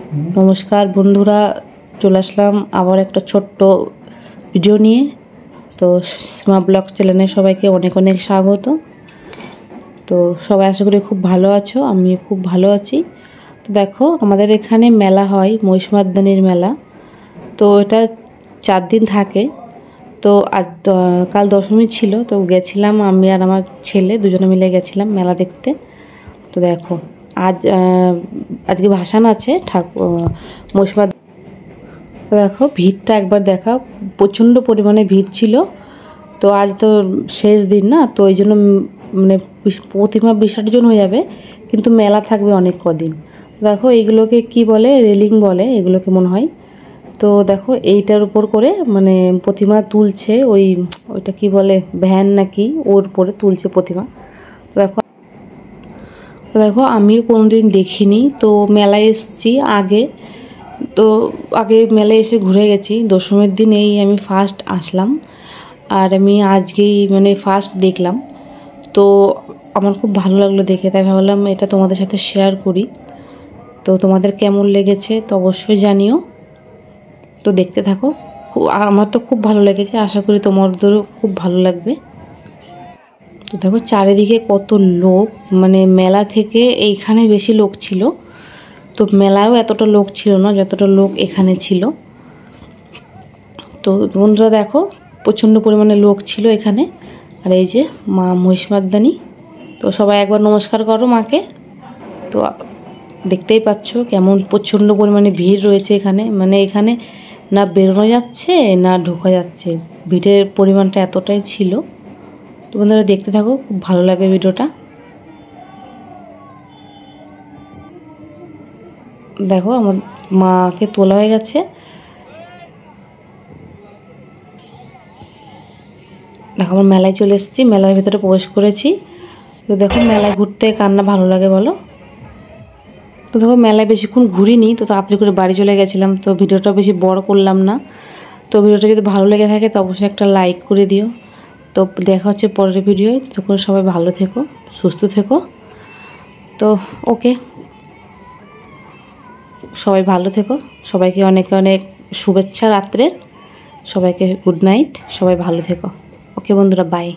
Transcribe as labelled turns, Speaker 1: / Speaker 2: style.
Speaker 1: नमस्कार बंधुरा चले आसलाम आबार एक छोट्ट भिडियो निये। तो सीमा ब्लग चैनेले सबाइके अनेक अनेक स्वागत। तो सबाई आशा करी खूब भालो आछो, आमी खूब भालो आछि। तो देखो आमादेर एखाने मेला हय महिषमर्दिनीर मेला। तो एटा 4 दिन थाके। तो आज काल दशमी छिलो, तो गेछिलाम आमी आर आमार छेले दुजोने मिले गेछिलाम मेला देखते। तो देखो आज आज के भाषण आछे महिषमर्दिनी। देखो भीड़टा एकबार देखा, प्रचंड परिमाणे भीड़ छिलो। तो आज तो शेष दिन ना, तो এই জন্য মানে প্রতিমা বিসর্জন হয়ে যাবে, কিন্তু মেলা থাকবে অনেক কদিন। দেখো এইগুলোকে কি বলে, রেলিং বলে এগুলোকে মনে হয়। তো দেখো এইটার উপর করে মানে প্রতিমা তুলছে, ওইটা কি বলে ভ্যান নাকি, ওর উপরে তুলছে প্রতিমা। তো দেখো দেখো আমিও কোনোদিন দেখিনি, তো মেলায় এসেছি আগে। তো আগে মেলায় এসে ঘুরে গেছি, দশমীর দিন এই আমি ফার্স্ট আসলাম আর আমি আজকেই মানে ফার্স্ট দেখলাম। তো আমার খুব ভালো লাগলো দেখে, তাই ভাবলাম এটা তোমাদের সাথে শেয়ার করি। তো তোমাদের কেমন লেগেছে তো অবশ্যই জানিও। তো দেখতে থাকো, আমার তো খুব ভালো লেগেছে, আশা করি তোমাদেরও খুব ভালো লাগবে। তো দেখো চারিদিকে কত লোক, মানে মেলা থেকে এইখানে বেশি লোক ছিল। তো মেলায়ও এতটা লোক ছিল না যতটা লোক এখানে ছিল। তো বন্ধুরা দেখো প্রচণ্ড পরিমাণে লোক ছিল এখানে। আর এই যে মা মহিষমর্দিনী। তো সবাই একবার নমস্কার করো মাকে। তো দেখতেই পাচ্ছ কেমন প্রচণ্ড পরিমাণে ভিড় রয়েছে এখানে, মানে এখানে না বেরোনো যাচ্ছে না ঢোকা যাচ্ছে, ভিড়ের পরিমাণটা এতটাই ছিল। তো বন্ধুরা দেখতে থাকো, খুব ভালো লাগে ভিডিওটা। দেখো আমার মাকে তোলা হয়ে গেছে। দেখো আমার মেলায় চলে এসেছি, মেলার ভিতরে প্রবেশ করেছি। তো দেখো মেলায় ঘুরতে কার না ভালো লাগে বলো। তো দেখো মেলায় বেশিক্ষণ ঘুরিনি, তো তাড়াতাড়ি করে বাড়ি চলে গেছিলাম। তো ভিডিওটা বেশি বড় করলাম না। তো ভিডিওটা যদি ভালো লেগে থাকে তো অবশ্যই একটা লাইক করে দিও। তো দেখা হচ্ছে পরের ভিডিও। তখন সবাই ভালো থেকো, সুস্থ থেকো। তো ওকে, সবাই ভালো থেকো, সবাইকে অনেক অনেক শুভেচ্ছা রাত্রের। সবাইকে গুড নাইট, সবাই ভালো থেকো। ওকে বন্ধুরা, বাই।